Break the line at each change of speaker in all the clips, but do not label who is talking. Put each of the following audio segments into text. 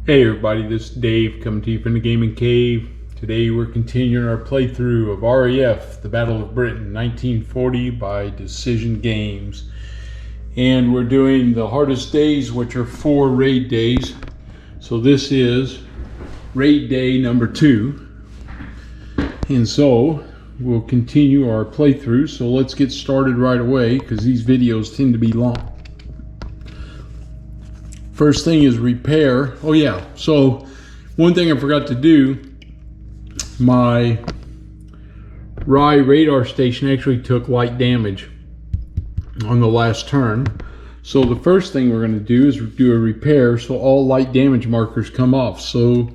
Hey everybody, this is Dave coming to you from the Gaming Cave. Today we're continuing our playthrough of RAF, the Battle of Britain, 1940 by Decision Games. And we're doing the hardest days, which are 4 raid days. So this is raid day number 2. And so we'll continue our playthrough. So let's get started right away because these videos tend to be long. First thing is repair. Oh yeah, so one thing I forgot to do, my Rye radar station actually took light damage on the last turn. So the first thing we're going to do is do a repair so all light damage markers come off. So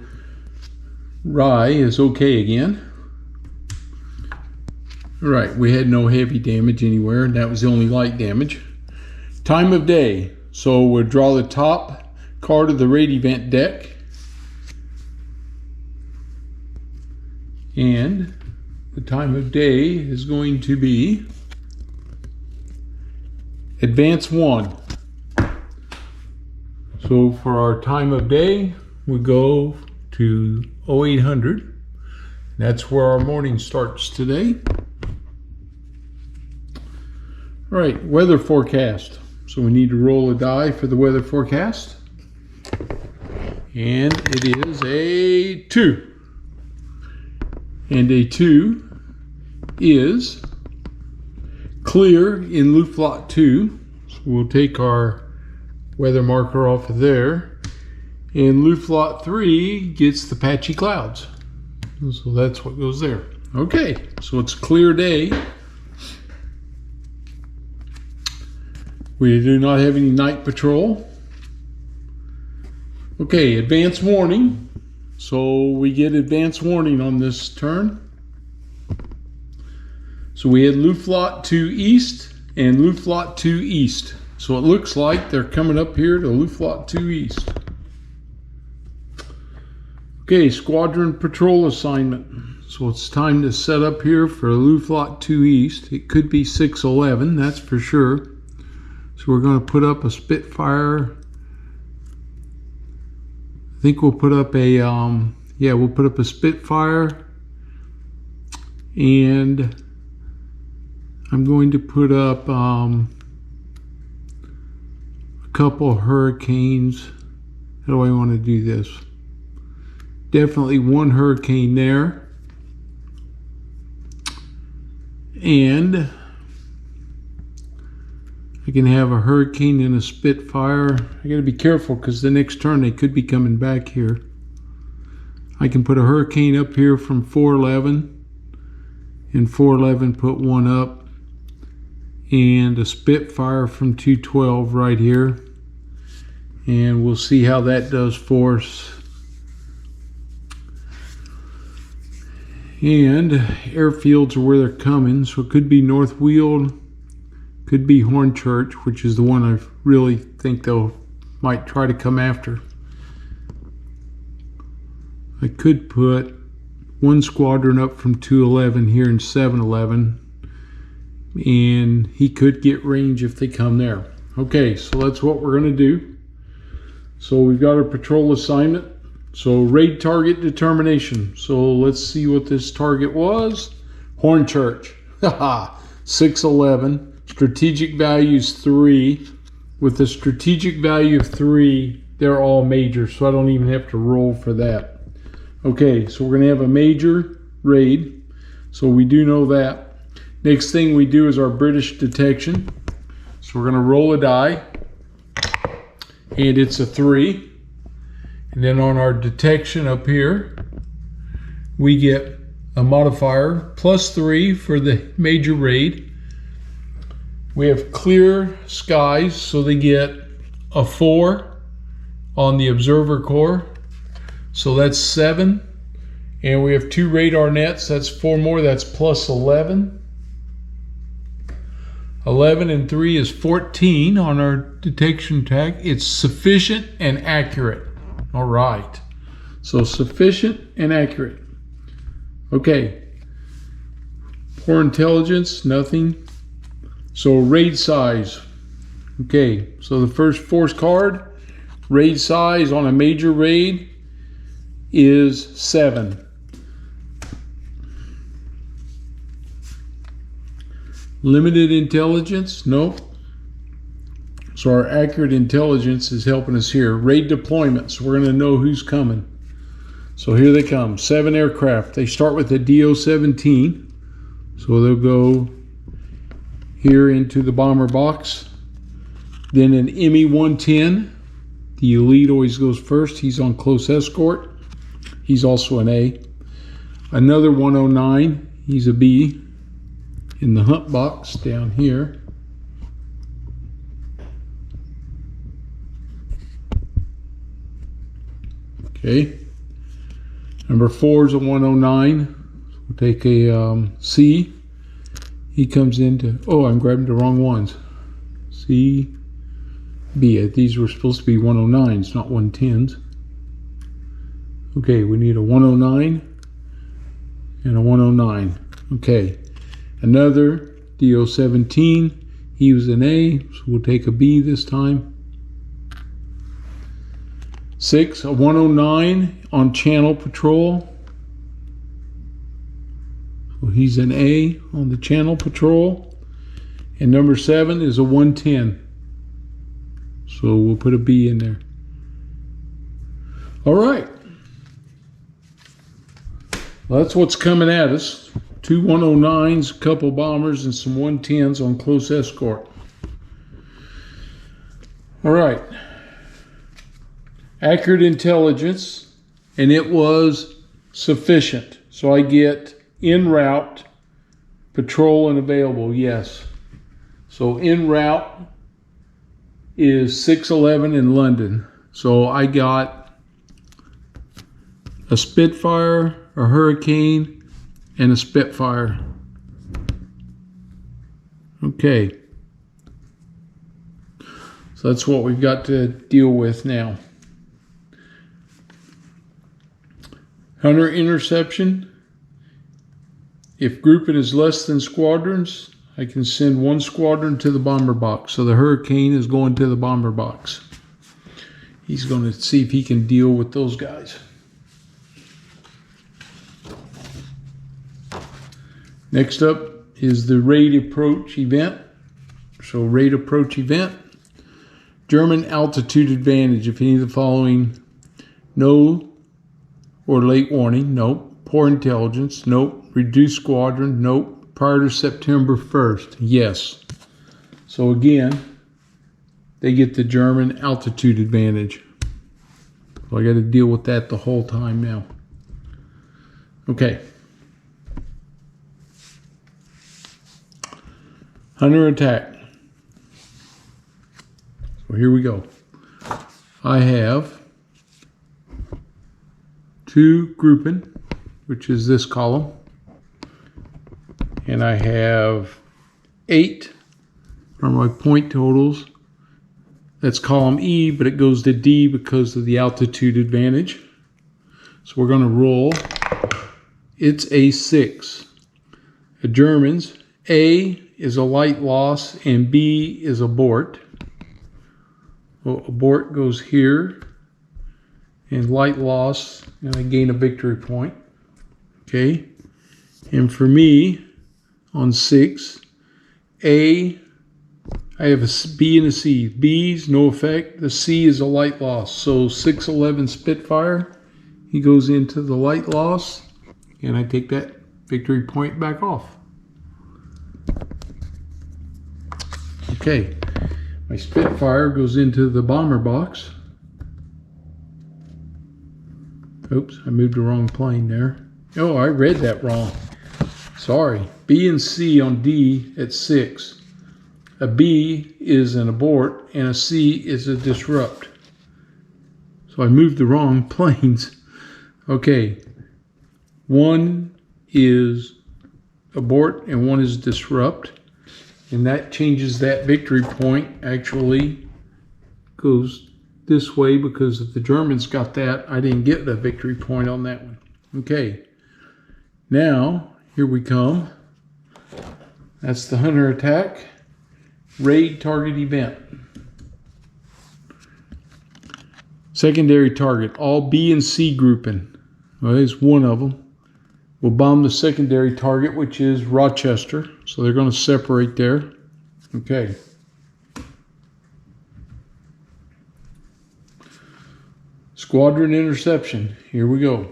Rye is okay again. All right, we had no heavy damage anywhere, and that was the only light damage. Time of day. So we'll draw the top card of the raid event deck. And the time of day is going to be Advance 1. So for our time of day, we go to 0800. That's where our morning starts today. All right, weather forecast. So we need to roll a die for the weather forecast. And it is a 2. And a 2 is clear in loop lot 2. So we'll take our weather marker off of there. And loop lot 3 gets the patchy clouds. So that's what goes there. Okay, so it's a clear day. We do not have any night patrol. Okay, advance warning. So we get advance warning on this turn. So we had loop lot 2 east and loop lot 2 east. So it looks like they're coming up here to loop lot 2 east. Okay, squadron patrol assignment. So it's time to set up here for loop lot 2 east. It could be 611, that's for sure. So we're going to put up a Spitfire. I think we'll put up a, we'll put up a Spitfire. And I'm going to put up a couple Hurricanes. How do I want to do this? Definitely one Hurricane there. And I can have a Hurricane and a Spitfire. I got to be careful because the next turn they could be coming back here. I can put a Hurricane up here from 411 and 411 put one up, and a Spitfire from 212 right here, and we'll see how that does for us. And airfields are where they're coming, so it could be North Weald, could be Hornchurch, which is the one I really think they'll might try to come after. I could put one squadron up from 211 here in 711, and he could get range if they come there. Okay, so that's what we're going to do. So we've got our patrol assignment. So raid target determination. So let's see what this target was. Hornchurch. Haha, 611. Strategic value is 3. With the strategic value of 3, they're all major, so I don't even have to roll for that. Okay, so we're going to have a major raid. So we do know that. Next thing we do is our British detection. So we're going to roll a die. And it's a 3. And then on our detection up here, we get a modifier +3 for the major raid. We have clear skies, so they get a 4 on the observer core. So that's 7. And we have 2 radar nets, that's 4 more, that's +11. 11 and 3 is 14 on our detection tag. It's sufficient and accurate. All right. So sufficient and accurate. Okay. Poor intelligence, nothing. So raid size. Okay, so the first force card, Raid size on a major raid is 7. Limited intelligence? Nope. So our accurate intelligence is helping us here. Raid deployments. We're going to know who's coming. So here they come. 7 aircraft. They start with a DO-17. So they'll go here into the bomber box. Then an ME-110. The elite always goes first. He's on close escort. He's also an A. Another 109. He's a B. In the hunt box down here. Okay. Number 4 is a 109. We'll take a C. He comes into, oh, I'm grabbing the wrong ones. C, B. These were supposed to be 109s, not 110s. Okay, we need a 109 and a 109. Okay. Another DO-17, he was an A, so we'll take a B this time. 6, a 109 on channel patrol. So he's an A on the channel patrol. And number 7 is a 110. So we'll put a B in there. All right. Well, that's what's coming at us. 2 109s, a couple bombers, and some 110s on close escort. All right. Accurate intelligence, and it was sufficient. So I get en route, patrol, and available, yes. So en route is 611 in London. So I got a Spitfire, a Hurricane, and a Spitfire. Okay. So that's what we've got to deal with now. Hunter interception. If grouping is less than squadrons, I can send 1 squadron to the bomber box. So the Hurricane is going to the bomber box. He's going to see if he can deal with those guys. Next up is the raid approach event. So raid approach event. German altitude advantage. If any of the following, no or late warning, nope. Poor intelligence, nope. Reduced squadron, nope. Prior to September 1st, yes. So again, they get the German altitude advantage. So I got to deal with that the whole time now. Okay. Hunter attack. So here we go. I have 2 grouping, which is this column. And I have 8 are my point totals. That's column E, but it goes to D because of the altitude advantage. So we're going to roll. It's a 6. The Germans, A is a light loss and B is abort. Well, abort goes here and light loss, and I gain a victory point. Okay. And for me, on 6, A, I have a B and a C. B's no effect. The C is a light loss. So 611 Spitfire, he goes into the light loss, and I take that victory point back off. Okay, my Spitfire goes into the bomber box. Oops, I moved the wrong plane there. Oh, I read that wrong. Sorry. B and C on D at 6. A B is an abort and a C is a disrupt. So I moved the wrong planes. Okay. 1 is abort and 1 is disrupt. And that changes that victory point. Actually goes this way because if the Germans got that, I didn't get the victory point on that one. Okay. Now, here we come. That's the Hunter attack. Raid target event. Secondary target, all B and C grouping. Well, there's one of them. We'll bomb the secondary target, which is Rochester. So they're going to separate there. Okay. Squadron interception. Here we go.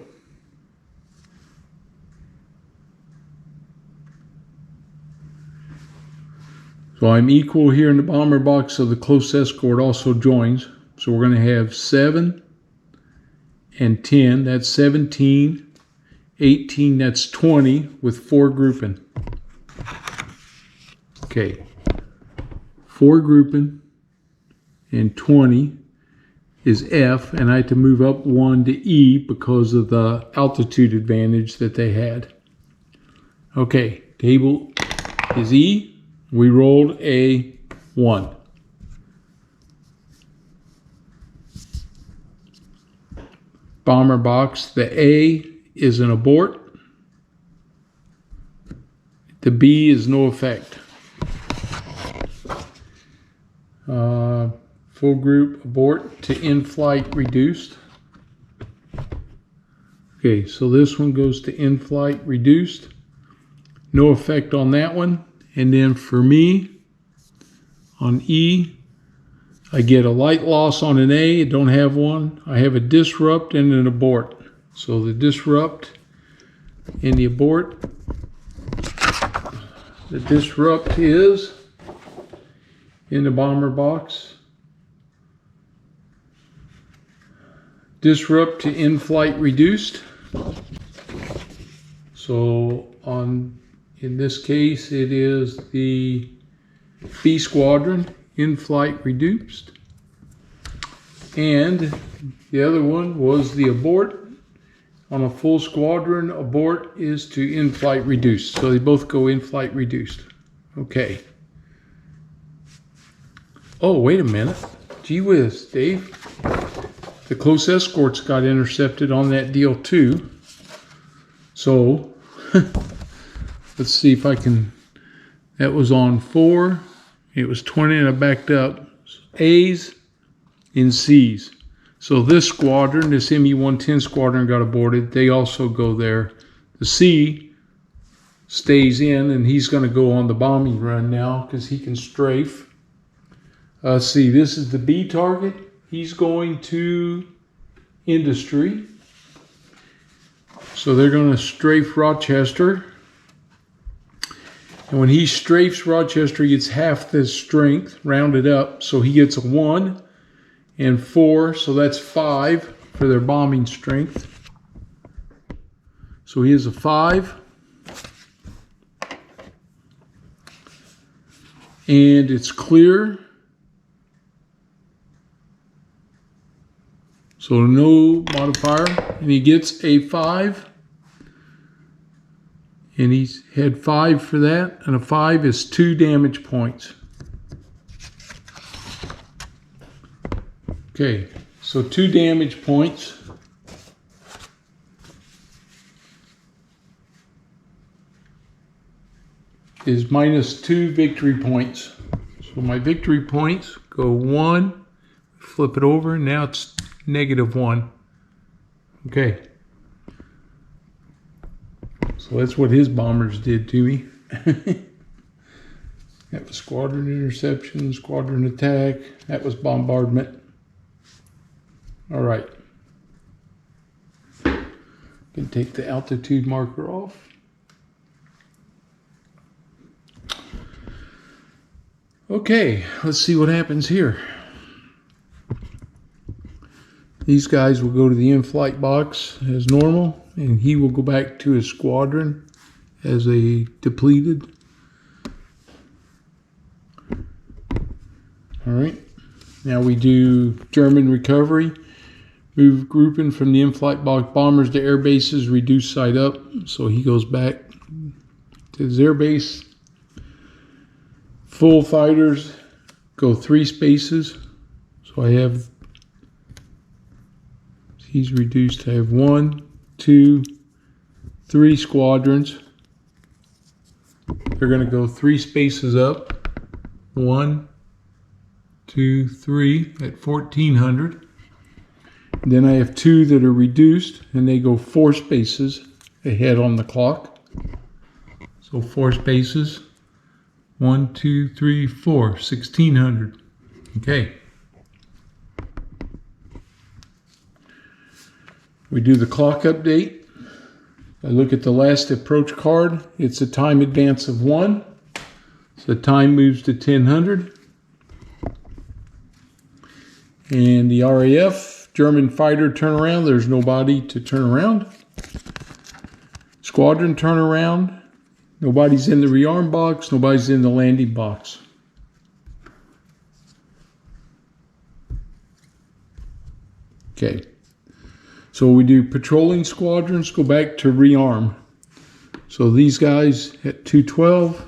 So I'm equal here in the bomber box, so the close escort also joins. So we're going to have 7 and 10. That's 17. 18, that's 20 with 4 grouping. Okay. 4 grouping and 20 is F, and I had to move up 1 to E because of the altitude advantage that they had. Okay, table is E. We rolled a 1. Bomber box, the A is an abort. The B is no effect. Full group abort to in-flight reduced. Okay, so this one goes to in-flight reduced. No effect on that one. And then for me, on E, I get a light loss on an A. I don't have one. I have a disrupt and an abort. So the disrupt and the abort. The disrupt is in the bomber box. Disrupt to in-flight reduced. So in this case, it is the B squadron in-flight reduced. And the other one was the abort. On a full squadron, abort is to in-flight reduced. So they both go in-flight reduced. Okay. Oh, wait a minute. Gee whiz, Dave. The close escorts got intercepted on that deal too. So, let's see if I can, that was on 4. It was 20 and I backed up. A's and C's. So this squadron, this ME-110 squadron got aborted. They also go there. The C stays in and he's going to go on the bombing run now because he can strafe. See, this is the B target. He's going to industry. So they're going to strafe Rochester. And when he strafes Rochester, he gets half the strength, rounded up. So he gets a 1 and 4. So that's 5 for their bombing strength. So he has a 5. And it's clear. So no modifier. And he gets a 5. And he's had 5 for that. And a 5 is 2 damage points. Okay, so 2 damage points. Is minus 2 victory points. So my victory points go 1, flip it over, now it's -1. Okay. So that's what his bombers did to me. That was squadron interception, squadron attack. That was bombardment. All right. Can take the altitude marker off. Okay, let's see what happens here. These guys will go to the in-flight box as normal, and he will go back to his squadron as a depleted. All right, now we do German recovery. Move grouping from the in-flight box bombers to air bases, reduce side up. So he goes back to his air base. Full fighters go 3 spaces. So I have, he's reduced to have 1, 2, 3 squadrons. They're going to go 3 spaces up. 1, 2, 3 at 1400. Then I have 2 that are reduced, and they go 4 spaces ahead on the clock. So 4 spaces. 1, 2, 3, 4, 1600. Okay. We do the clock update. I look at the last approach card. It's a time advance of 1. So the time moves to 1000. And the RAF, German fighter turnaround, there's nobody to turn around. Squadron turnaround, nobody's in the rearm box, nobody's in the landing box. Okay, so we do patrolling squadrons, go back to rearm. So these guys at 212.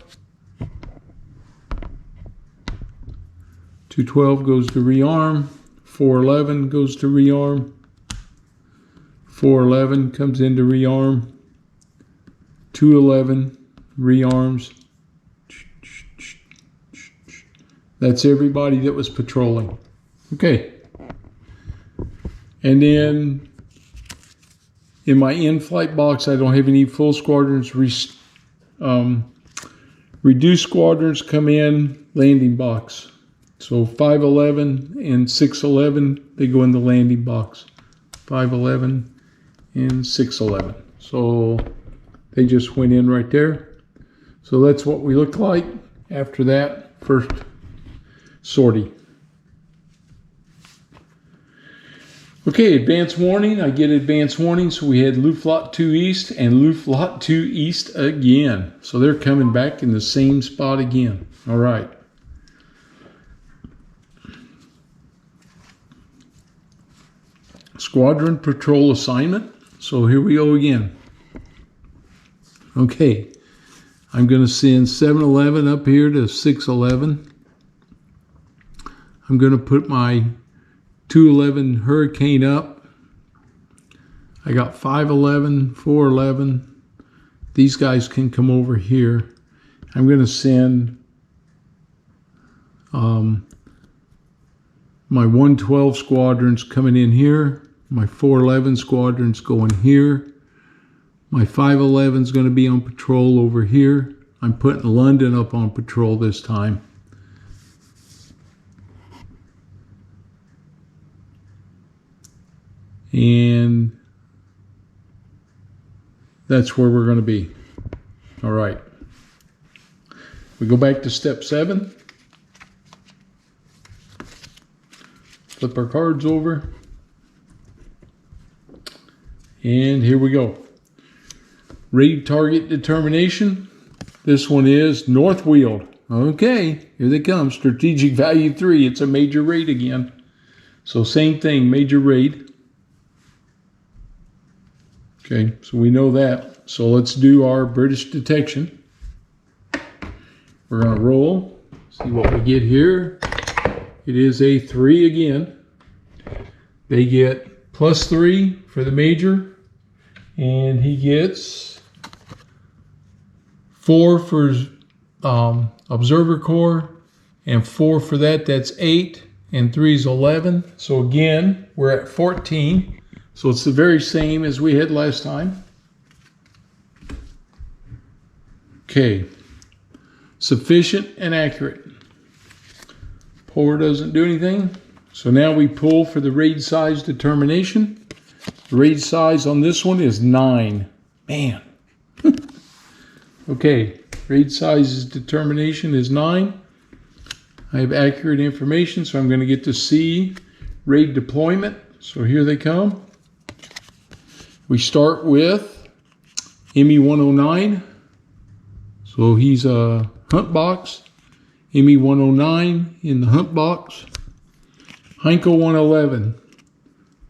212 goes to rearm. 411 goes to rearm. 411 comes into rearm. 211 rearms. That's everybody that was patrolling. Okay. And then in my in-flight box, I don't have any full squadrons. Reduced squadrons come in landing box. So 511 and 611, they go in the landing box. 511 and 611. So they just went in right there. So that's what we look like after that first sortie. Okay, advance warning. I get advance warning. So we had Luftflotte 2 East and Luftflotte 2 East again. So they're coming back in the same spot again. All right. Squadron patrol assignment. So here we go again. Okay, I'm going to send 711 up here to 611. I'm going to put my 211 Hurricane up. I got 511, 411. These guys can come over here. I'm going to send my 112 squadrons coming in here. My 411 squadron's going here. My 511 is going to be on patrol over here. I'm putting London up on patrol this time. And that's where we're going to be. All right. We go back to step 7. Flip our cards over. And here we go. Raid target determination. This one is North Wheeled. Okay, here they come. Strategic value 3. It's a major raid again. So same thing, major raid. Okay, so we know that. So let's do our British detection. We're going to roll. See what we get here. It is a 3 again. They get +3 for the major. And he gets 4 for Observer Corps. And 4 for that, that's 8. And 3 is 11. So again, we're at 14. So it's the very same as we had last time. Okay. Sufficient and accurate. Puller doesn't do anything. So now we pull for the raid size determination. The raid size on this one is 9. Man. Okay. Raid size determination is 9. I have accurate information, so I'm going to get to see raid deployment. So here they come. We start with ME-109. So he's a hunt box. ME-109 in the hunt box. Heinkel 111.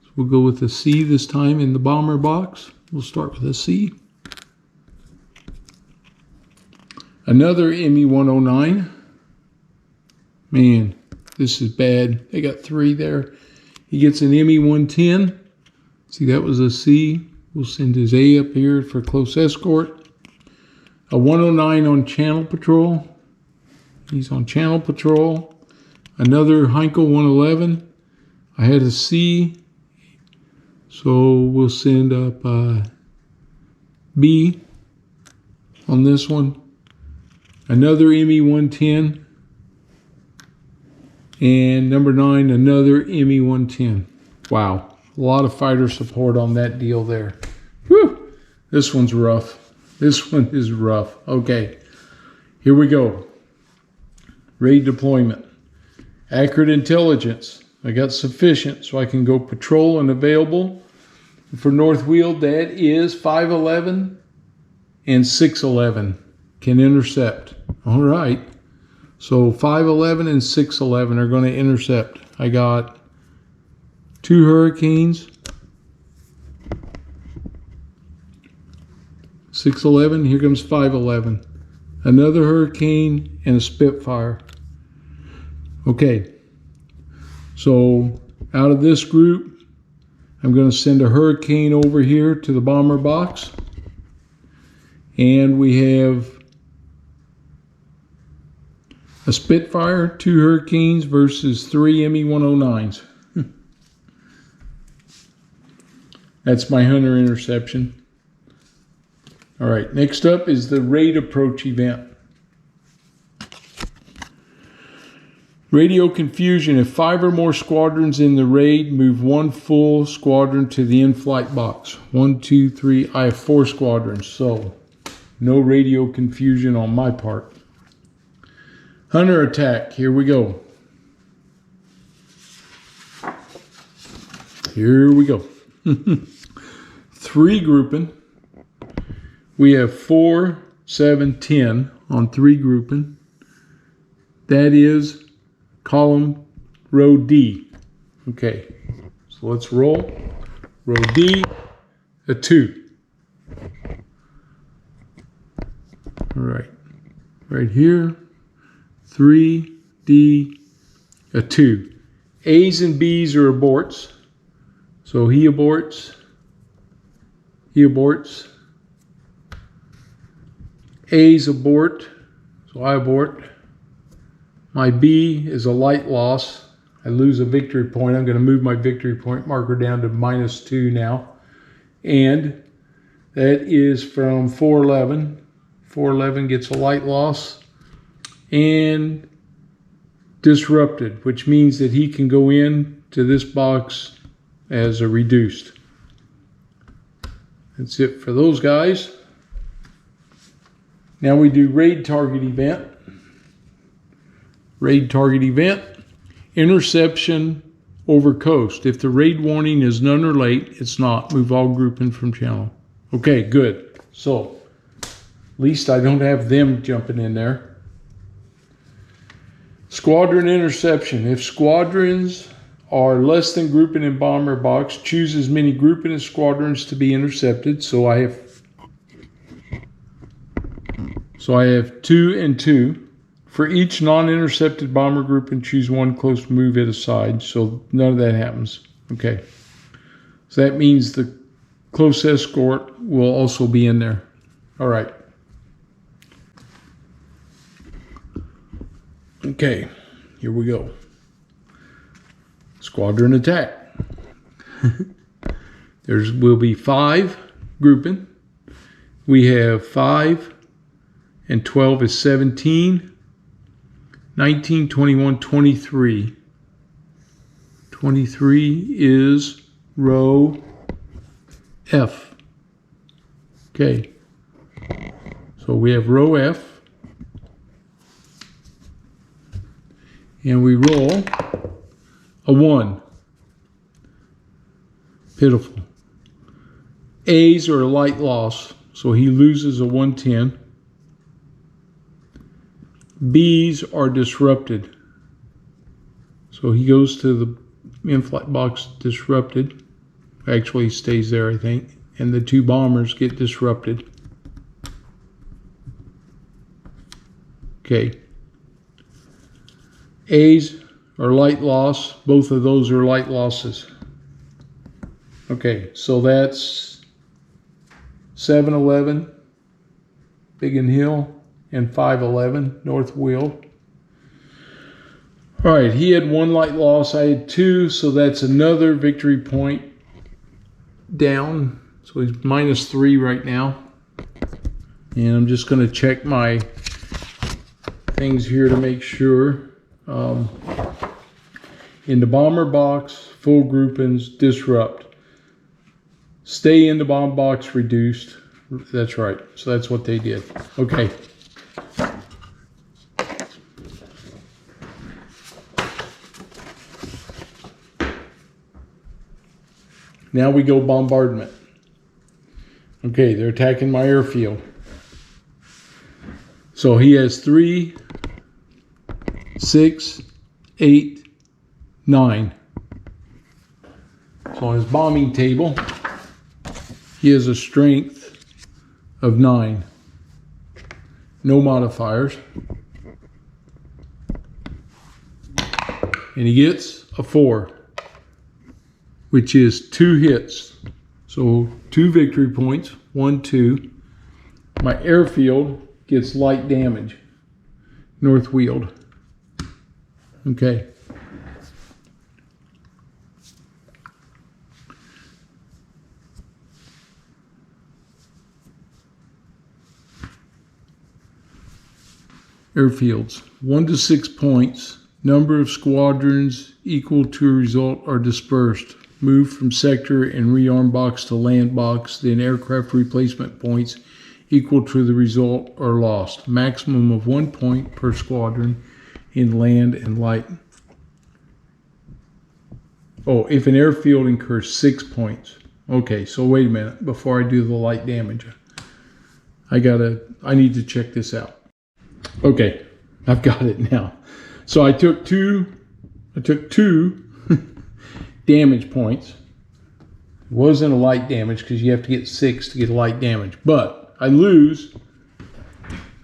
So we'll go with a C this time in the bomber box. We'll start with a C. Another ME-109. Man, this is bad. They got 3 there. He gets an ME-110. See, that was a C. We'll send his A up here for close escort. A 109 on channel patrol. He's on channel patrol. Another Heinkel 111. I had a C. So we'll send up B on this one. Another ME-110. And number 9, another ME-110. Wow, a lot of fighter support on that deal there. Whew, this one's rough. This one is rough. Okay, here we go. Raid deployment. Accurate intelligence. I got sufficient, so I can go patrol and available. For North Wheel, that is 511 and 611 can intercept. All right. So 511 and 611 are going to intercept. I got 2 Hurricanes. 611, here comes 511. Another Hurricane and a Spitfire. Okay. So out of this group, I'm going to send a Hurricane over here to the bomber box. And we have a Spitfire, 2 Hurricanes versus 3 ME-109s. That's my Hunter interception. All right, next up is the raid approach event. Radio confusion. If 5 or more squadrons in the raid, move 1 full squadron to the in-flight box. 1, 2, 3. I have 4 squadrons, so no radio confusion on my part. Hunter attack. Here we go. Here we go. 3 grouping. We have 4, 7, 10 on 3 grouping. That is column row D. Okay, so let's roll. Row D, a 2. All right, right here, 3, D, a 2. A's and B's are aborts. So he aborts. He aborts. A's abort. So I abort. My B is a light loss. I lose a victory point. I'm going to move my victory point marker down to -2 now. And that is from 411. 411 gets a light loss and disrupted, which means that he can go in to this box as a reduced. That's it for those guys. Now we do raid target event. Raid target event. Interception over coast. If the raid warning is none or late, it's not. Move all grouping from channel. Okay, good. So, at least I don't have them jumping in there. Squadron interception. If squadrons are less than grouping in bomber box, choose as many grouping as squadrons to be intercepted. So I have 2 and 2. For each non-intercepted bomber group, and choose 1 close move at a side. So none of that happens. Okay. So that means the close escort will also be in there. All right. Okay. Here we go. Squadron attack. Will be 5 grouping. We have 5 and 12 is 17. 19, 21, 23. 23 is row F. Okay. So we have row F. And we roll a 1. Pitiful. A's are a light loss, so he loses a 110. B's are disrupted. So he goes to the in-flight box disrupted. Actually, he stays there, I think. And the 2 bombers get disrupted. Okay. A's are light loss. Both of those are light losses. Okay, so that's 711, Biggin Hill, and 511, North Wheel. All right, he had 1 light loss, I had 2, so that's another victory point down. So he's -3 right now. And I'm just going to check my things here to make sure. In the bomber box, full groupings, disrupt. Stay in the bomb box, reduced. That's right. So that's what they did. Okay. Now we go bombardment. Okay, they're attacking my airfield. So he has 3, 6, 8, 9. So on his bombing table, he has a strength of 9. No modifiers. And he gets a 4, which is 2 hits. So 2 victory points, 1, 2. My airfield gets light damage, north wheeled. Okay. Airfields, 1 to 6 points. Number of squadrons equal to a result are dispersed. Move from sector and rearm box to land box. Then aircraft replacement points equal to the result are lost. Maximum of 1 point per squadron in land and light. Oh, if an airfield incurs 6 points. Okay, so wait a minute before I do the light damage. I need to check this out. Okay, I've got it now. So I took two damage points. It wasn't a light damage because you have to get 6 to get a light damage. But I lose.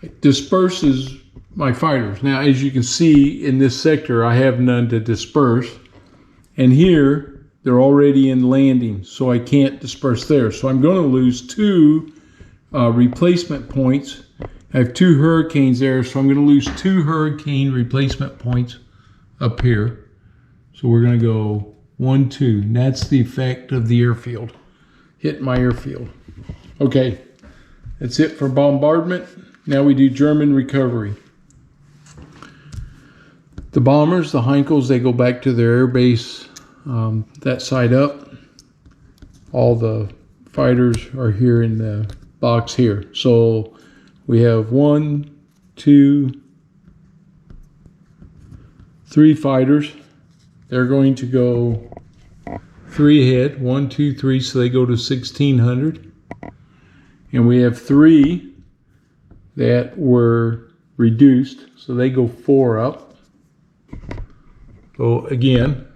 It disperses my fighters. Now, as you can see in this sector, I have none to disperse. And here, they're already in landing, so I can't disperse there. So I'm going to lose 2 replacement points. I have 2 hurricanes there, so I'm going to lose 2 hurricane replacement points up here. So we're going to go 1, 2. And that's the effect of the airfield. Hit my airfield. Okay, that's it for bombardment. Now we do German recovery. The bombers, the Heinkels, they go back to their air base that side up. All the fighters are here in the box here. So we have 1, 2, 3 fighters. They're going to go 3 ahead. 1, 2, 3, so they go to 1,600. And we have 3 that were reduced, so they go 4 up. So again,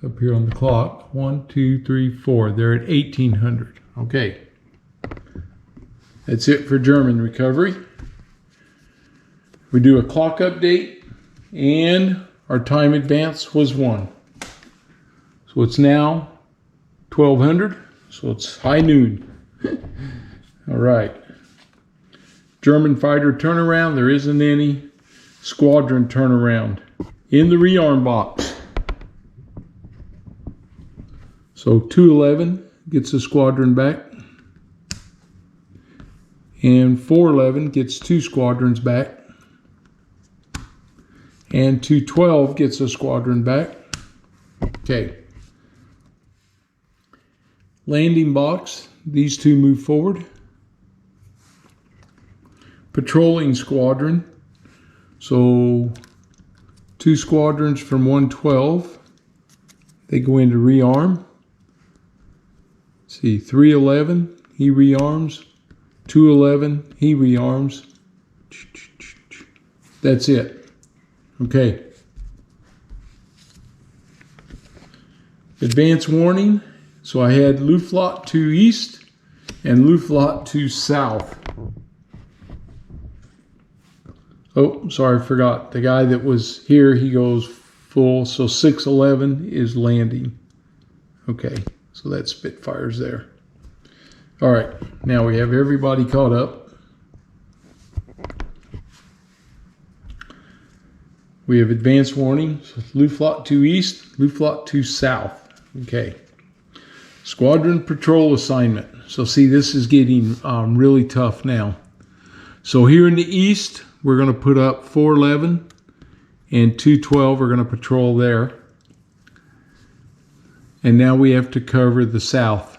up here on the clock, 1, 2, 3, 4. They're at 1,800. Okay. That's it for German recovery. We do a clock update, and our time advance was 1. So it's now 1,200, so it's high noon. All right. German fighter turnaround, there isn't any. Squadron turnaround in the rearm box. So 211 gets a squadron back. And 411 gets 2 squadrons back. And 212 gets a squadron back. Okay. Landing box, these 2 move forward. Patrolling squadron. So 2 squadrons from 112. They go into rearm. Let's see, 311, he rearms. 211, he rearms. That's it. Okay. Advance warning. So I had Luftflotte 2 east and Luftflotte 2 south. Oh, sorry, I forgot. The guy that was here, he goes full. So 611 is landing. Okay, so that's Spitfires there. All right, now we have everybody caught up. We have advance warning. So Luftflotte 2 east, Luftflotte 2 south. Okay. Squadron patrol assignment. So see, this is getting really tough now. So here in the east, we're going to put up 411 and 212 are going to patrol there. And now we have to cover the south.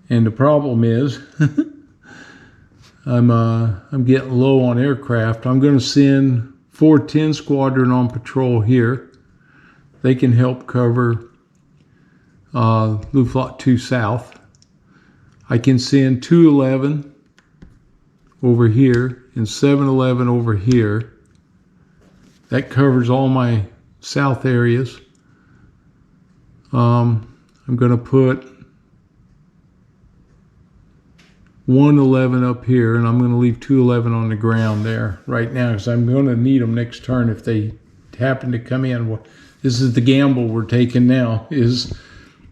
And the problem is, I'm getting low on aircraft. I'm going to send 410 Squadron on patrol here. They can help cover Luftwaffe 2 South. I can send 211 over here and 711 over here. That covers all my south areas. I'm going to put 111 up here, and I'm going to leave 211 on the ground there right now because I'm going to need them next turn if they happen to come in. This is the gamble we're taking now is,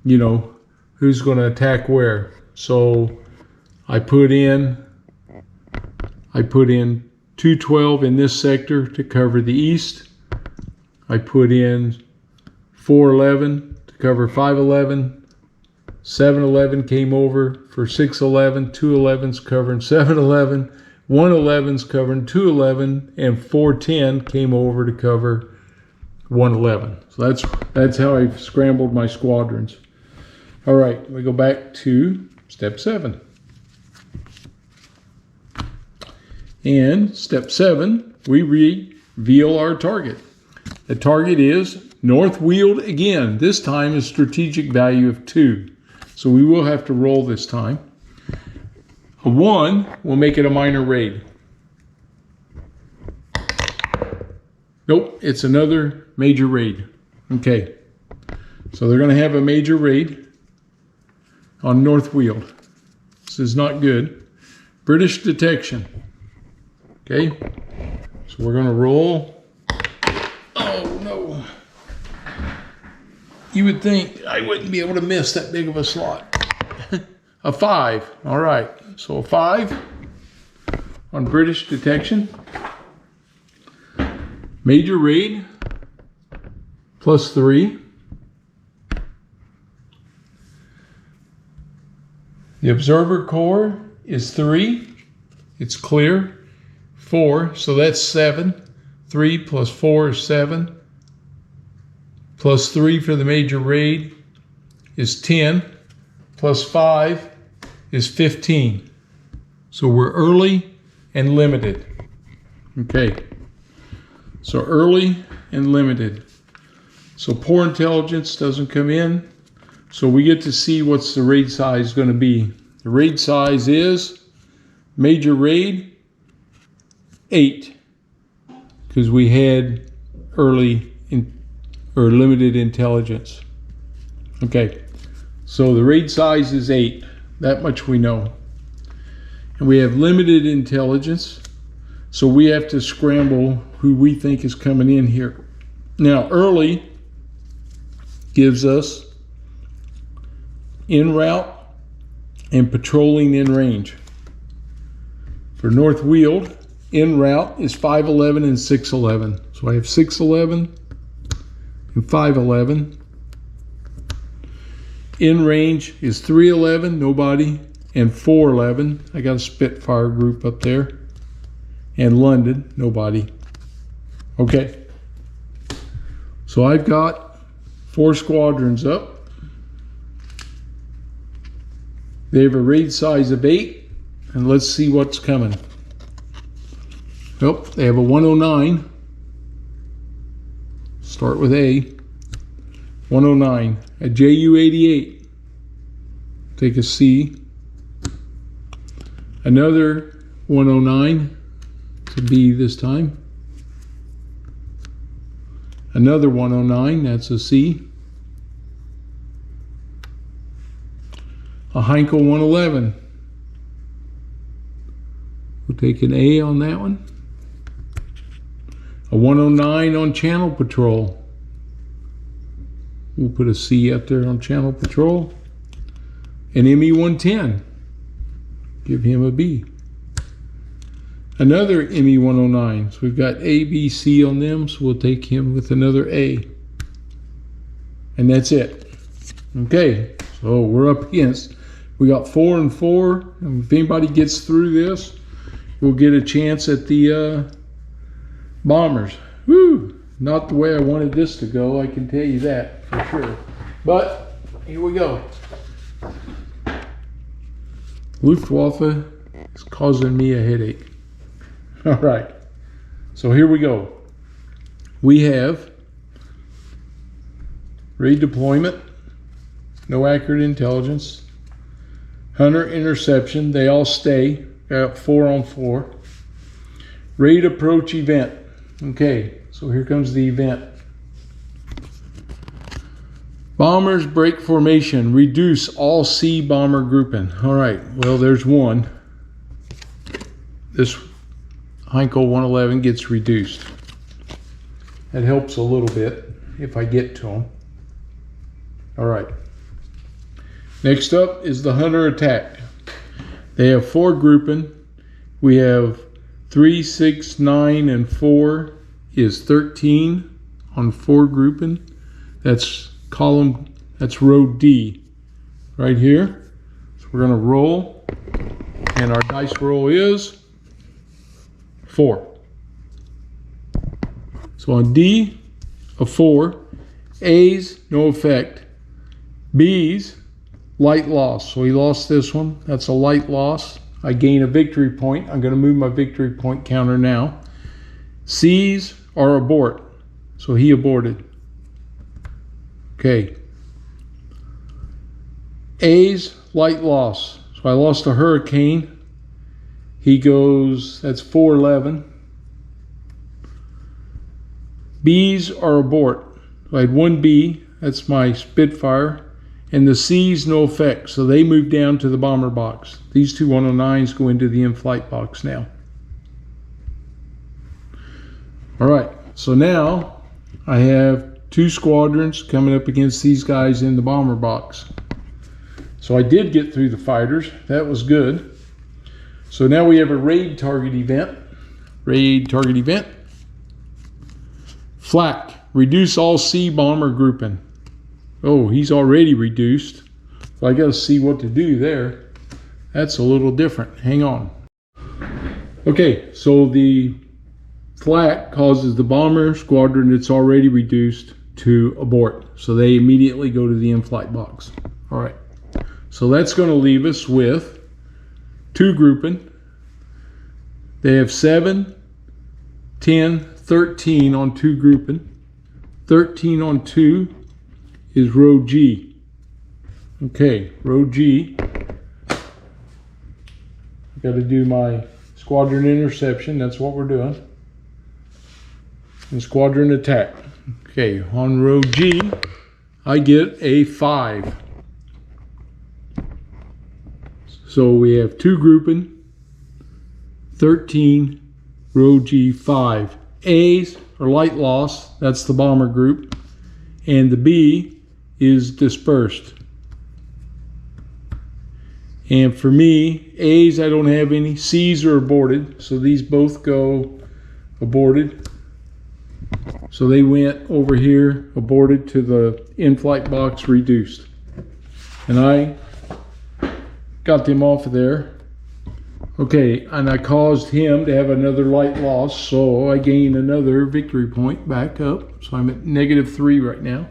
you know, who's going to attack where. So I put in 212 in this sector to cover the east. I put in 411 to cover 511. 711 came over for 611, 211's covering 711, 111's covering 211, and 410 came over to cover 111. So that's how I've scrambled my squadrons. All right, we go back to step 7. And step 7, we reveal our target. The target is north wheeled again. This time is strategic value of 2. So we will have to roll this time. A 1 will make it a minor raid. Nope, it's another major raid. Okay, so they're going to have a major raid on north wheeled. This is not good. British detection. Okay, so we're going to roll. Oh no. You would think I wouldn't be able to miss that big of a slot. A 5. All right. So a 5 on British detection. Major raid plus 3. The observer core is 3. It's clear. 4. So that's 7. 3 plus 4 is 7. Plus 3 for the major raid is 10. Plus 5 is 15. So we're early and limited. Okay. So early and limited. So poor intelligence doesn't come in. So we get to see what's the raid size going to be. The raid size is major raid 8. Because we had early or limited intelligence. Okay, so the raid size is 8. That much we know. And we have limited intelligence, so we have to scramble who we think is coming in here. Now, early gives us en route and patrolling in range. For north wheeled, en route is 511 and 611. So I have 611 and 511. In range is 311, nobody, and 411. I got a Spitfire group up there. And London, nobody. Okay. So I've got 4 squadrons up. They have a raid size of 8, and let's see what's coming. Nope, they have a 109. Start with A. 109. A JU-88. Take a C. Another 109 to B this time. Another 109, that's a C. A Heinkel 111. We'll take an A on that one. A 109 on channel patrol. We'll put a C up there on channel patrol. An ME 110. Give him a B. Another ME 109. So we've got A, B, C on them, so we'll take him with another A. And that's it. Okay, so we're up against, we got 4 and 4. And if anybody gets through this, we'll get a chance at the bombers. Woo! Not the way I wanted this to go, I can tell you that for sure. But here we go. Luftwaffe is causing me a headache. All right, so here we go. We have redeployment, no accurate intelligence, hunter interception, they all stay, got 4 on 4. Raid approach event. Okay, so here comes the event. Bombers break formation, reduce all C bomber grouping. All right, well, there's one. This Heinkel 111 gets reduced. That helps a little bit if I get to them. All right. Next up is the hunter attack. They have 4 grouping. We have 3, 6, 9, and 4 is 13 on 4 grouping. That's column, that's row D right here. So we're gonna roll, and our dice roll is 4. So on D, a 4, A's, no effect, B's, light loss. So he lost this one, that's a light loss. I gain a victory point. I'm gonna move my victory point counter now. C's are abort, so he aborted. Okay. A's, light loss. So I lost a hurricane. He goes, that's 411. B's are abort. So I had 1 B, that's my Spitfire. And the C's, no effect. So they move down to the bomber box. These 2 109s go into the in-flight box now. All right, so now I have 2 squadrons coming up against these guys in the bomber box. So I did get through the fighters. That was good. So now we have a raid target event. Raid target event. Flak, reduce all C bomber grouping. Oh, he's already reduced. So I got to see what to do there. That's a little different. Hang on. Okay, so the flak causes the bomber squadron that's already reduced to abort. So they immediately go to the in-flight box. All right. So that's going to leave us with 2 grouping. They have 7, 10, 13 on 2 grouping. 13 on 2 is row G. Okay, row G. I've got to do my squadron interception. That's what we're doing. And squadron attack. Okay, on row G, I get a 5. So we have 2 grouping, 13, row G, 5. A's are light loss, that's the bomber group, and the B is dispersed. And for me, A's, I don't have any. C's are aborted, so these both go aborted. So they went over here, aborted to the in-flight box, reduced. And I got them off of there. Okay, and I caused him to have another light loss, so I gained another victory point back up. So I'm at -3 right now.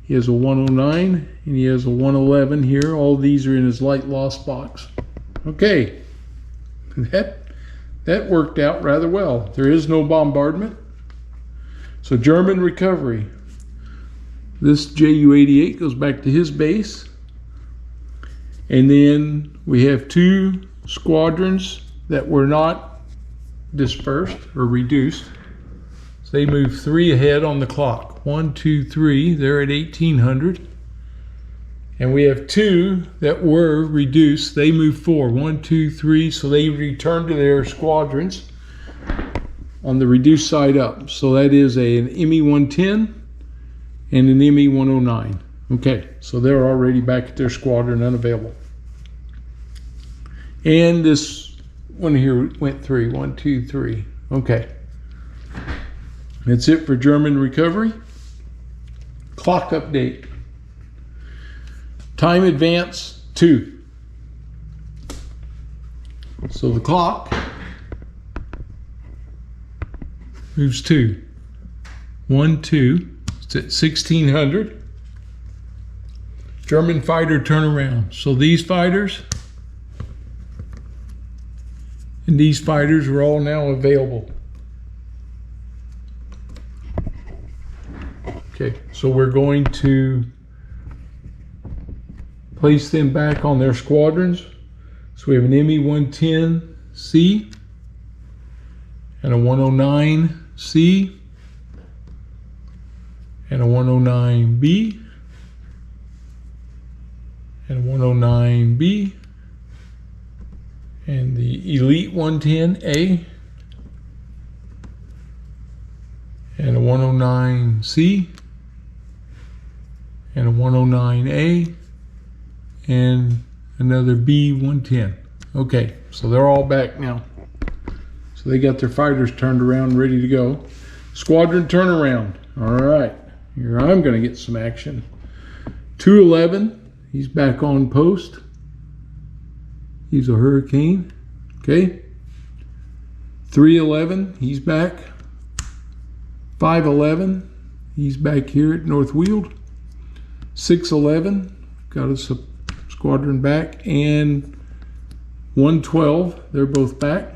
He has a 109 and he has a 111 here. All these are in his light loss box. Okay, that worked out rather well. There is no bombardment. So German recovery. This Ju-88 goes back to his base. And then we have 2 squadrons that were not dispersed or reduced. So they move 3 ahead on the clock. 1, 2, 3, they're at 1800. And we have 2 that were reduced. They move 4, 1, 2, 3. So they return to their squadrons on the reduced side up. So that is an ME-110 and an ME-109. Okay, so they're already back at their squadron, unavailable. And this one here went 3, 1, 2, 3. Okay. That's it for German recovery. Clock update. Time advance 2. So the clock moves 2. 1, 2. It's at 1600. German fighter turnaround. So these fighters and these fighters are all now available. Okay, so we're going to place them back on their squadrons. So we have an ME-110C and a 109C and a 109B and a 109B and the Elite 110A and a 109C and a 109A and another B-110. Okay, so they're all back now. So they got their fighters turned around, ready to go. Squadron turnaround. All right, here I'm going to get some action. 211, he's back on post. He's a Hurricane. Okay. 311, he's back. 511, he's back here at North Weald. 611, got us a squadron back. And 112, they're both back.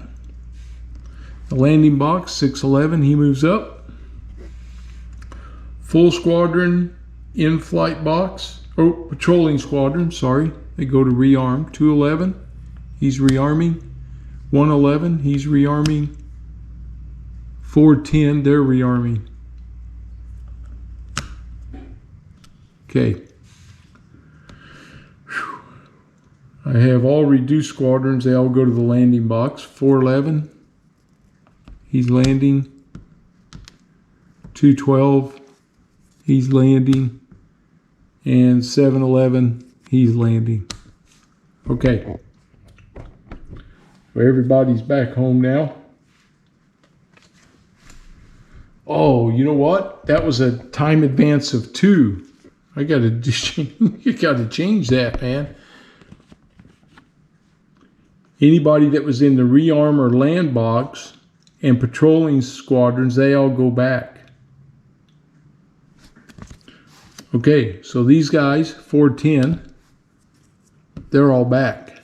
The landing box, 611, he moves up. Full squadron in-flight box. Oh, patrolling squadron, sorry. They go to rearm. 211, he's rearming. 111, he's rearming. 410, they're rearming. Okay. Whew. I have all reduced squadrons. They all go to the landing box. 411, he's landing. 212, he's landing. And 711, he's landing. Okay. Well, everybody's back home now. Oh, you know what? That was a time advance of 2. I gotta you gotta change that, man. Anybody that was in the rearm or land box and patrolling squadrons, they all go back. Okay, so these guys, 410, they're all back.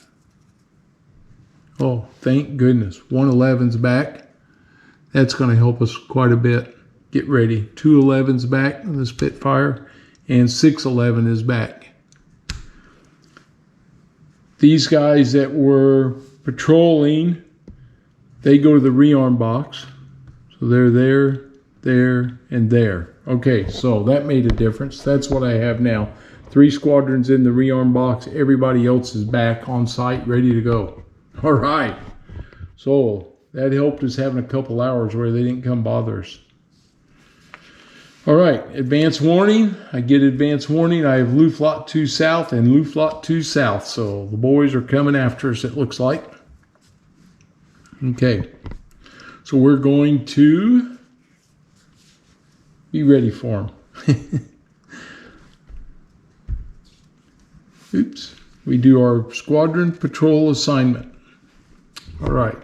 Oh, thank goodness. 111's back. That's going to help us quite a bit. Get ready. 211's back in the Spitfire, and 611 is back. These guys that were patrolling, they go to the rearm box. So they're there, there, and there. Okay, so that made a difference. That's what I have now. 3 squadrons in the rearm box. Everybody else is back on site, ready to go. All right. So that helped us having a couple hours where they didn't come bother us. All right, advance warning. I get advance warning. I have Luftflotte 2 South and Luftflotte 2 South. So the boys are coming after us, it looks like. Okay. So we're going to be ready for them. Oops. We do our squadron patrol assignment. All right.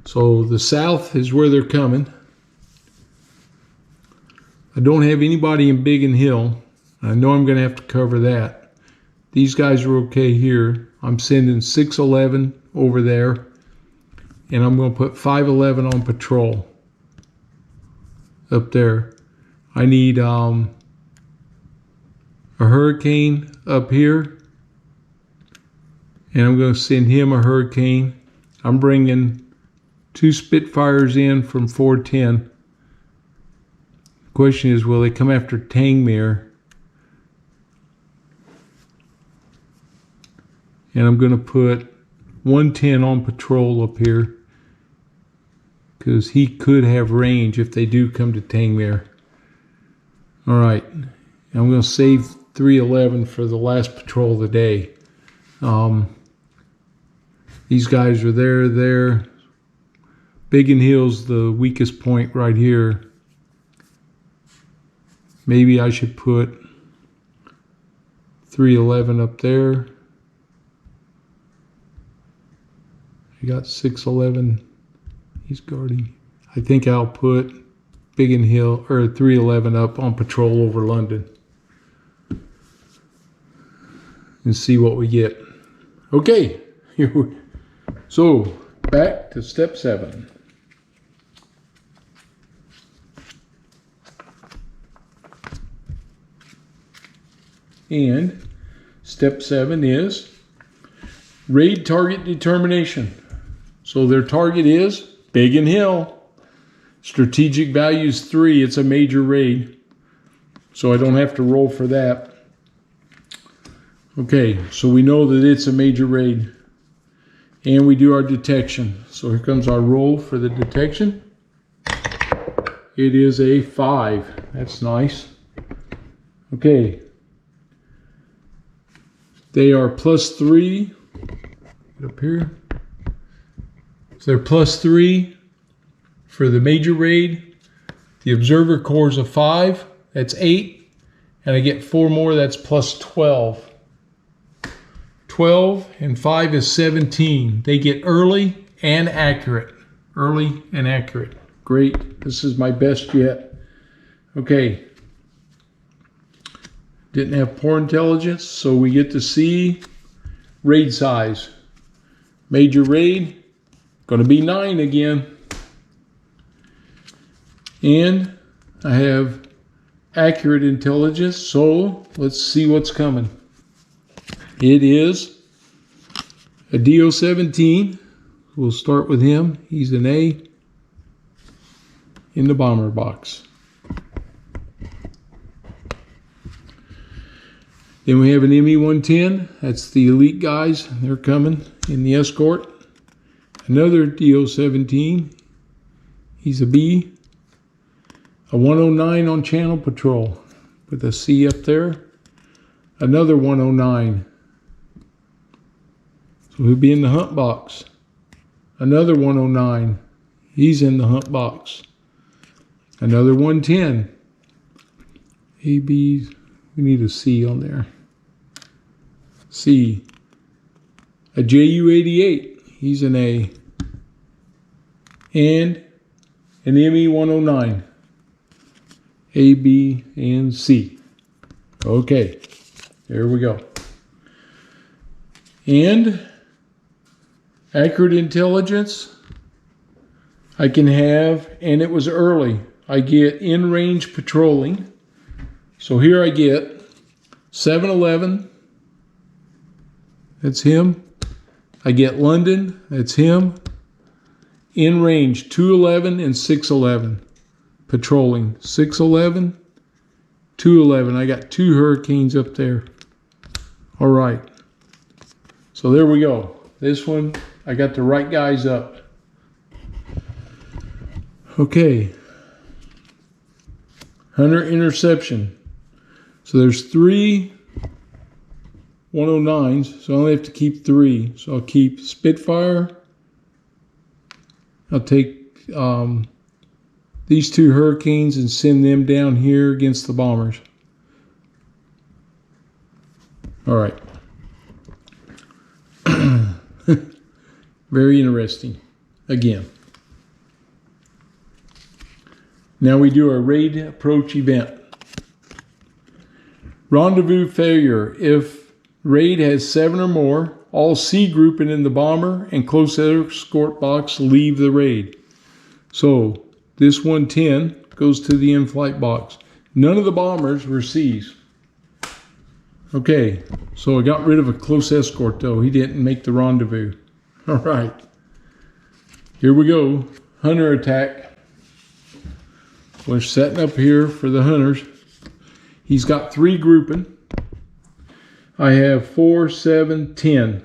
So the south is where they're coming. I don't have anybody in Biggin Hill. I know I'm going to have to cover that. These guys are okay here. I'm sending 611 over there. And I'm going to put 511 on patrol up there. I need a Hurricane up here. And I'm going to send him a Hurricane. I'm bringing 2 Spitfires in from 410. The question is, will they come after Tangmere? And I'm going to put 110 on patrol up here, because he could have range if they do come to Tangmere. All right. I'm going to save 311 for the last patrol of the day. These guys are there. Biggin Hill's the weakest point right here. Maybe I should put 311 up there. You got 611. He's guarding. I think I'll put Biggin Hill or 311 up on patrol over London and see what we get. Okay, so back to step 7. And step 7 is raid target determination. So their target is Biggin Hill. Strategic value is 3. It's a major raid. So I don't have to roll for that. Okay, so we know that it's a major raid. And we do our detection. So here comes our roll for the detection. It is a 5. That's nice. Okay. They are +3. Up here. So they're +3 for the major raid. The observer core is a 5. That's 8. And I get 4 more. That's +12. 12 and 5 is 17. They get early and accurate. Early and accurate. Great. This is my best yet. Okay. Didn't have poor intelligence, so we get to see raid size. Major raid, going to be 9 again. And I have accurate intelligence, so let's see what's coming. It is a DO-17. We'll start with him. He's an A in the bomber box. Then we have an ME-110. That's the elite guys. They're coming in the escort. Another DO-17. He's a B. A 109 on channel patrol with a C up there. Another 109. So he'll be in the hunt box. Another 109. He's in the hunt box. Another 110. AB, we need a C on there. C. A JU-88. He's an A. And an ME-109. A, B, and C. Okay. There we go. And accurate intelligence, I can have, and it was early, I get in-range patrolling. So here I get 711, that's him. I get London, that's him. In range, 211 and 611. Patrolling, 611, 211. I got 2 hurricanes up there. All right. So there we go. This one, I got the right guys up. Okay. Hunter interception. So there's 3 109s, so I only have to keep 3. So I'll keep Spitfire. I'll take these 2 hurricanes and send them down here against the bombers. All right. Very interesting. Again. Now we do our raid approach event. Rendezvous failure. If raid has 7 or more, all C grouping in the bomber and close escort box leave the raid. So this 110 goes to the in-flight box. None of the bombers were C's. Okay, so I got rid of a close escort though. He didn't make the rendezvous. All right, here we go. Hunter attack. We're setting up here for the hunters. He's got 3 grouping. I have 4, 7, 10.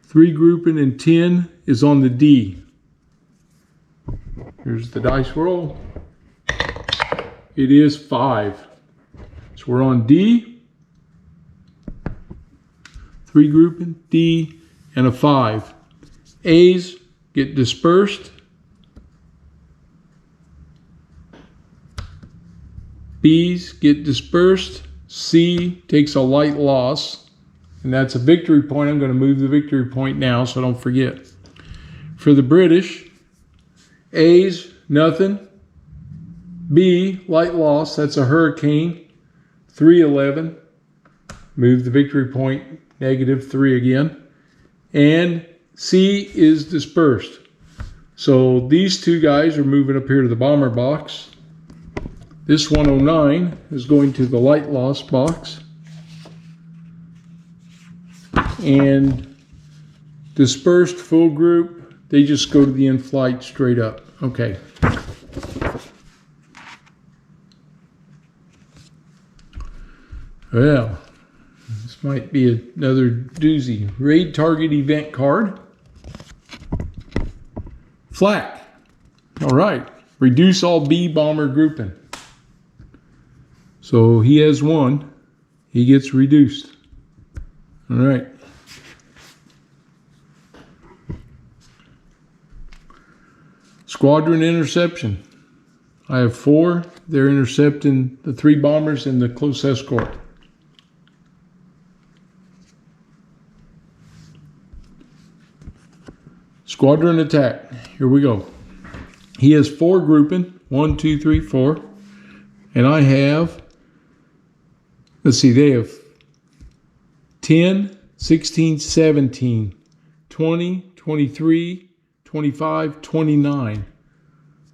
3 grouping and 10 is on the D. Here's the dice roll. It is 5. So we're on D. 3 grouping, D, and a 5. A's get dispersed. B's get dispersed. C takes a light loss, and that's a victory point. I'm going to move the victory point now so I don't forget. For the British, A's, nothing. B, light loss, that's a hurricane, 311. Move the victory point, -3 again. And C is dispersed. So these two guys are moving up here to the bomber box. This 109 is going to the light loss box. And dispersed full group, they just go to the in-flight straight up. Okay. Well, this might be another doozy. Raid target event card. Flak. All right. Reduce all B bomber grouping. So he has one. He gets reduced. All right. Squadron interception. I have 4. They're intercepting the 3 bombers and the close escort. Squadron attack. Here we go. He has 4 grouping. 1, 2, 3, 4. And I have, let's see, they have 10, 16, 17, 20, 23, 25, 29.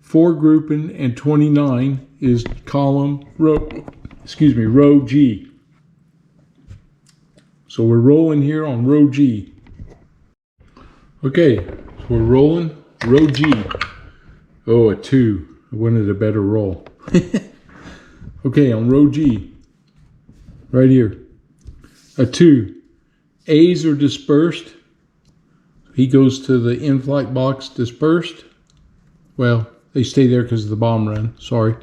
4 grouping and 29 is row G. So we're rolling here on row G. Okay, so we're rolling row G. Oh, a 2. I wanted a better roll. Okay, on row G, right here, a 2. A's are dispersed. He goes to the in-flight box dispersed. Well, they stay there because of the bomb run, sorry.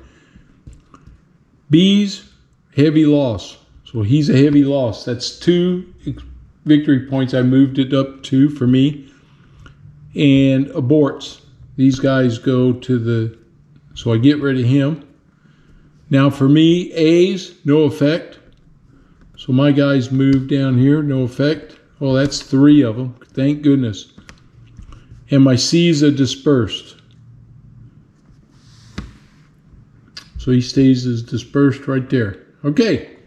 B's, heavy loss. So he's a heavy loss. That's 2 victory points. I moved it up 2 for me. And aborts. These guys go to the, so I get rid of him. Now for me, A's, no effect. So my guys move down here, no effect. Oh, that's 3 of them, thank goodness. And my C's are dispersed. So he stays as dispersed right there. Okay,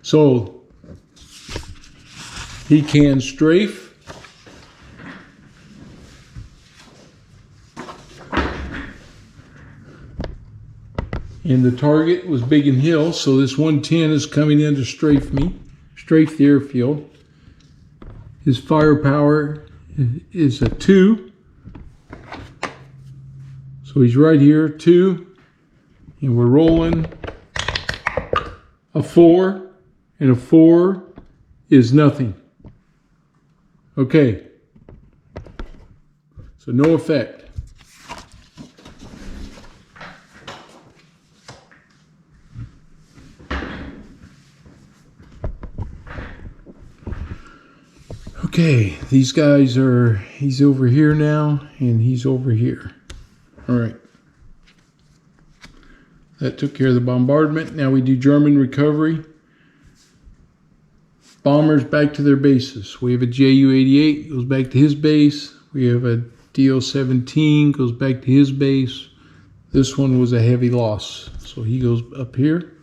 so he can strafe. And the target was Biggin Hill, so this 110 is coming in to strafe me, strafe the airfield. His firepower is a 2. So he's right here, 2. And we're rolling a 4. And a 4 is nothing. Okay. So no effect. Okay, these guys are, he's over here now, and he's over here. All right. That took care of the bombardment. Now we do German recovery. Bombers back to their bases. We have a Ju-88, goes back to his base. We have a Do-17, goes back to his base. This one was a heavy loss, so he goes up here.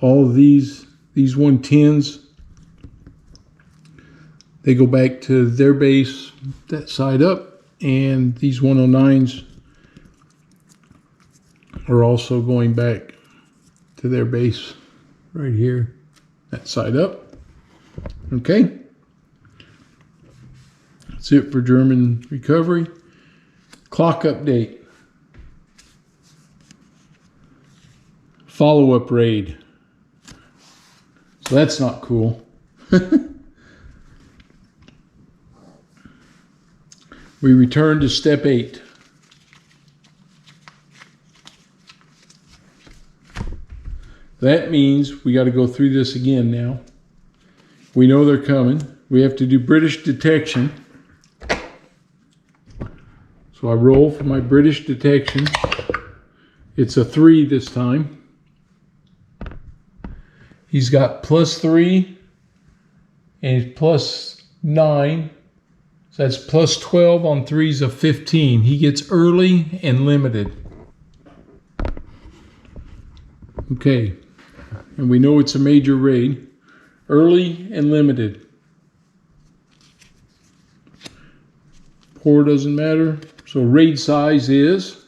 All of these 110s, they go back to their base, that side up, and these 109s are also going back to their base right here, that side up. Okay. That's it for German recovery. Clock update. Follow-up raid. So that's not cool. We return to step 8. That means we got to go through this again now. We know they're coming. We have to do British detection. So I roll for my British detection. It's a 3 this time. He's got +3 and he's +9. So that's +12 on 3's of 15. He gets early and limited. Okay, and we know it's a major raid. Early and limited. Poor doesn't matter. So raid size is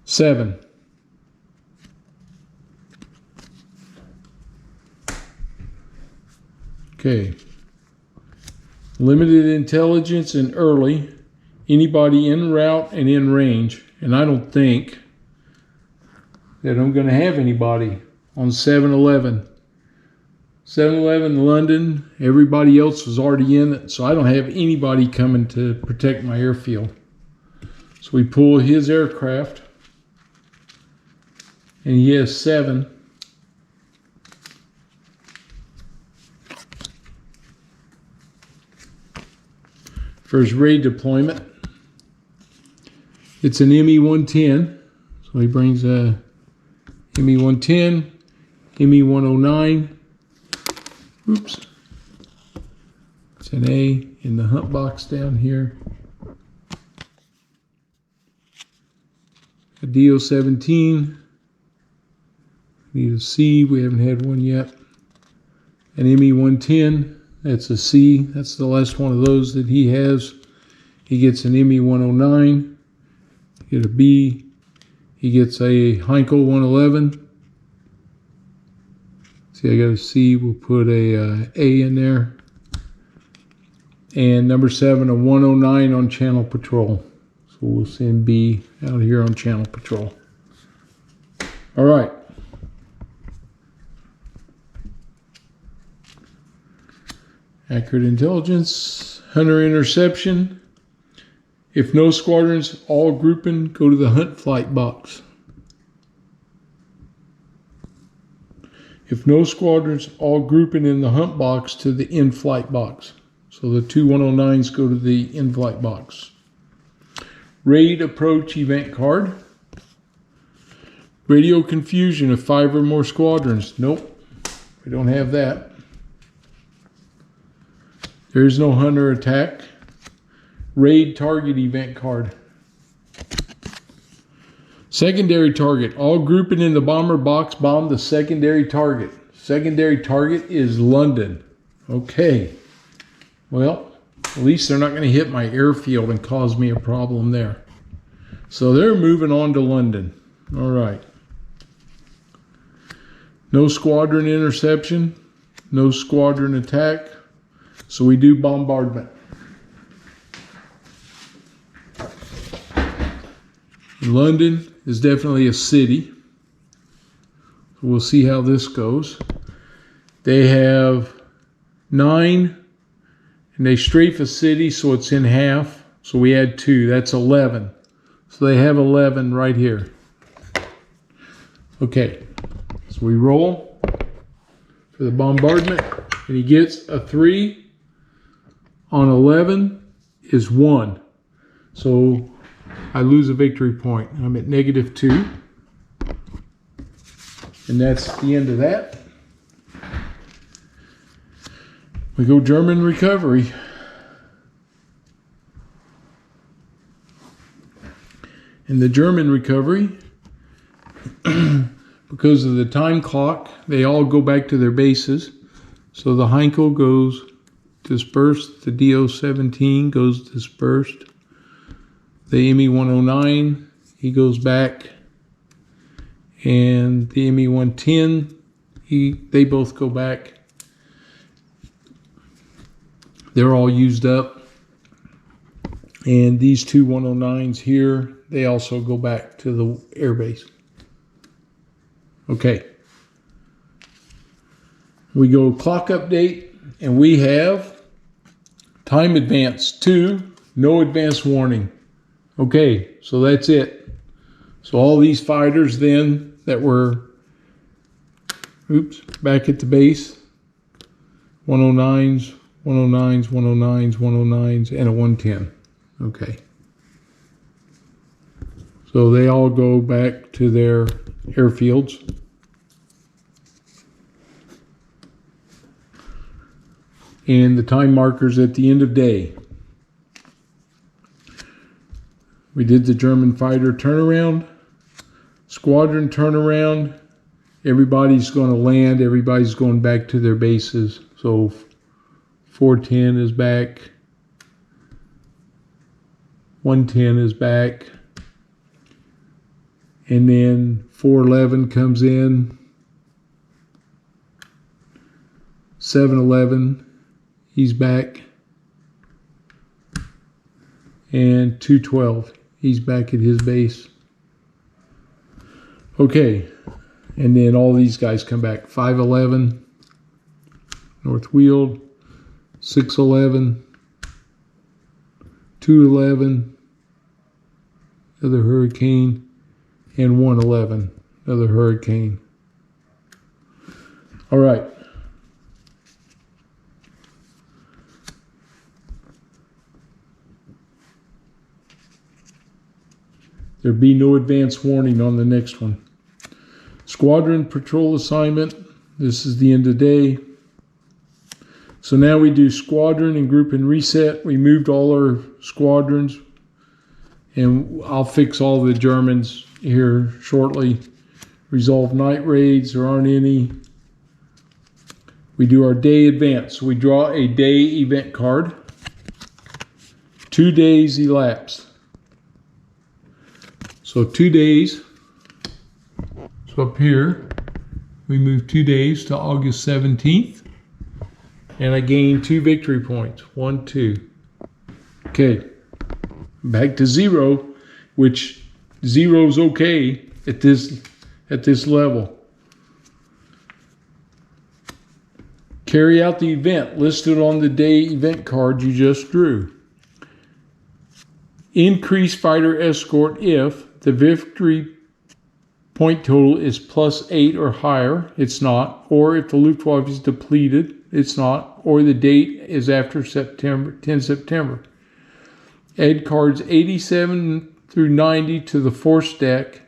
7. Okay. Limited intelligence and early. Anybody en route and in range. And I don't think that I'm going to have anybody on 7-11. 7-11 London, everybody else was already in it, so I don't have anybody coming to protect my airfield. So we pull his aircraft, and he has 7. For his raid deployment, it's an ME-110, so he brings a ME-110, ME-109. Oops. It's an A in the hunt box down here. A DO-17. Need a C. We haven't had one yet. An ME-110. That's a C. That's the last one of those that he has. He gets an ME-109. Get a B. He gets a Heinkel 111. See, I got a C. We'll put a A in there. And number 7, a 109 on channel patrol. So we'll send B out here on channel patrol. All right. Accurate intelligence, hunter interception. If no squadrons, all grouping, go to the hunt flight box. If no squadrons, all grouping in the hunt box to the in-flight box. So the 2 109s go to the in-flight box. Raid approach event card. Radio confusion of 5 or more squadrons. Nope, we don't have that. There is no hunter attack. Raid target event card. Secondary target. All grouping in the bomber box bomb the secondary target. Secondary target is London. Okay. Well, at least they're not going to hit my airfield and cause me a problem there. So they're moving on to London. All right. No squadron interception. No squadron attack. So we do bombardment. London is definitely a city. We'll see how this goes. They have 9, and they strafe a city, so it's in half. So we add 2, that's 11. So they have 11 right here. Okay, so we roll for the bombardment, and he gets a 3 on 11 is 1. So I lose a victory point. I'm at -2. And that's the end of that. We go German recovery. In the German recovery, because of the time clock, they all go back to their bases. So the Heinkel goes dispersed. The DO-17 goes dispersed. The ME-109, he goes back, and the ME-110, they both go back. They're all used up. And these 2 109s here, they also go back to the airbase. Okay. We go clock update, and we have time advance 2, no advance warning. Okay, so that's it. So all these fighters then that were, back at the base, 109s, 109s, 109s, 109s, and a 110. Okay. So they all go back to their airfields. And the time markers at the end of day. We did the German fighter turnaround, squadron turnaround. Everybody's going to land. Everybody's going back to their bases. So 410 is back. 110 is back. And then 411 comes in. 711, he's back. And 212, he's back at his base. Okay, and then all these guys come back. 511, North Weald, 611, 211, another hurricane, and 111, another hurricane. All right. There'd be no advance warning on the next one. Squadron patrol assignment. This is the end of day. So now we do squadron and group and reset. We moved all our squadrons, and I'll fix all the Germans here shortly. Resolve night raids, there aren't any. We do our day advance. So we draw a day event card. 2 days elapsed. So 2 days. So up here, we move 2 days to August 17th. And I gain 2 victory points. 1, 2. Okay. Back to 0, which 0 is okay at this level. Carry out the event listed on the day event card you just drew. Increase fighter escort if the victory point total is +8 or higher, it's not. Or if the Luftwaffe is depleted, it's not. Or the date is after 10 September. Add cards 87 through 90 to the force deck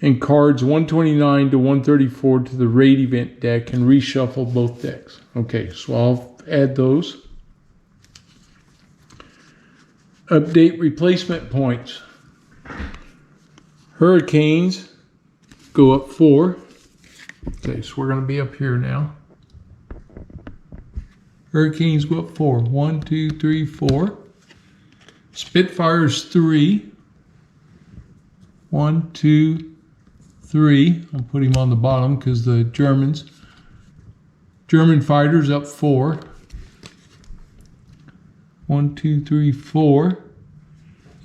and cards 129 to 134 to the raid event deck, and reshuffle both decks. Okay, so I'll add those. Update replacement points. Hurricanes go up 4. Okay, so we're going to be up here now. Hurricanes go up 4. 1, 2, 3, 4. Spitfires 3. 1, 2, 3. I'll put him on the bottom because the German fighters up 4. 1, 2, 3, 4.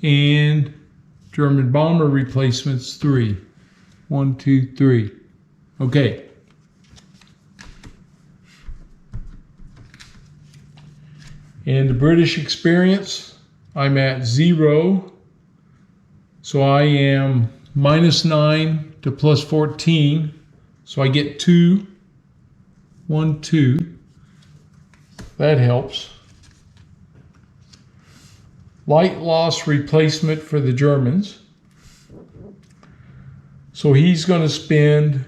And German bomber replacements 3. 1, 2, 3. Okay. And the British experience, I'm at 0. So I am -9 to +14. So I get 2. 1, 2. That helps. Light loss replacement for the Germans. So he's going to spend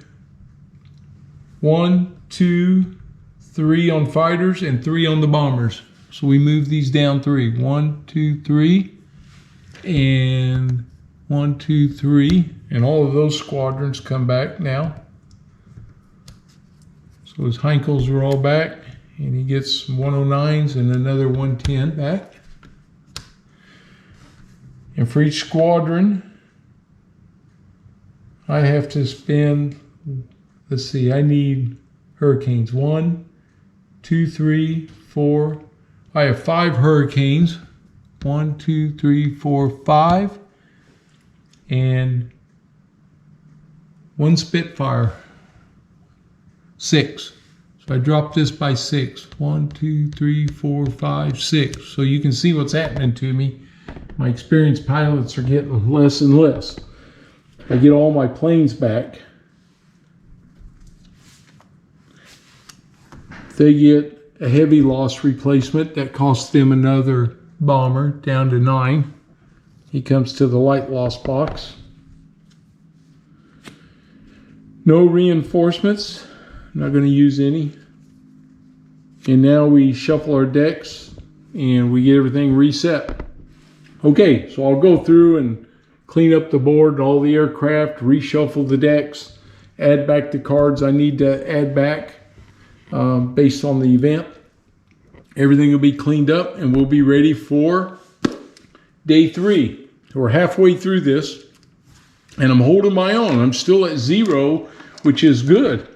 1, 2, 3 on fighters and 3 on the bombers. So we move these down 3. 1, 2, 3. And 1, 2, 3. And all of those squadrons come back now. So his Heinkels are all back. And he gets some 109s and another 110 back. And for each squadron, I have to spend, let's see, I need hurricanes. 1, 2, 3, 4. I have 5 hurricanes. 1, 2, 3, 4, 5. And 1 Spitfire. 6. So I drop this by 6. 1, 2, 3, 4, 5, 6. So you can see what's happening to me. My experienced pilots are getting less and less. I get all my planes back. They get a heavy loss replacement that costs them another bomber down to 9. He comes to the light loss box. No reinforcements. Not going to use any. And now we shuffle our decks and we get everything reset. Okay, so I'll go through and clean up the board and all the aircraft, reshuffle the decks, add back the cards I need to add back based on the event. Everything will be cleaned up and we'll be ready for day 3. So we're halfway through this and I'm holding my own. I'm still at 0, which is good.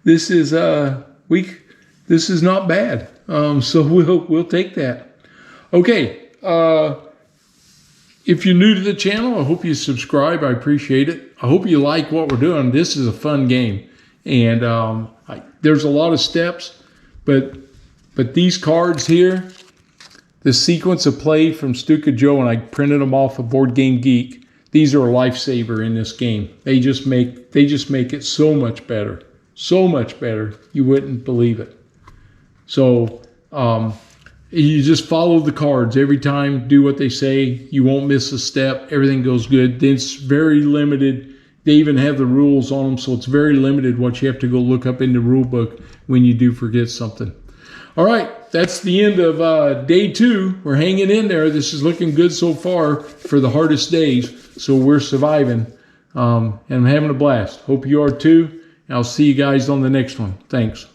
This is this is not bad. So we'll take that. Okay. If you're new to the channel, I hope you subscribe. I appreciate it. I hope you like what we're doing. This is a fun game, and there's a lot of steps, but these cards here, the sequence of play from Stuka Joe, and I printed them off of Board Game Geek. These are a lifesaver in this game. They just make it so much better. So much better. You wouldn't believe it. So you just follow the cards every time. Do what they say. You won't miss a step. Everything goes good. Then it's very limited. They even have the rules on them, so it's very limited what you have to go look up in the rule book when you do forget something. All right, that's the end of day 2. We're hanging in there. This is looking good so far for the hardest days. So we're surviving, and I'm having a blast. Hope you are too. I'll see you guys on the next one. Thanks.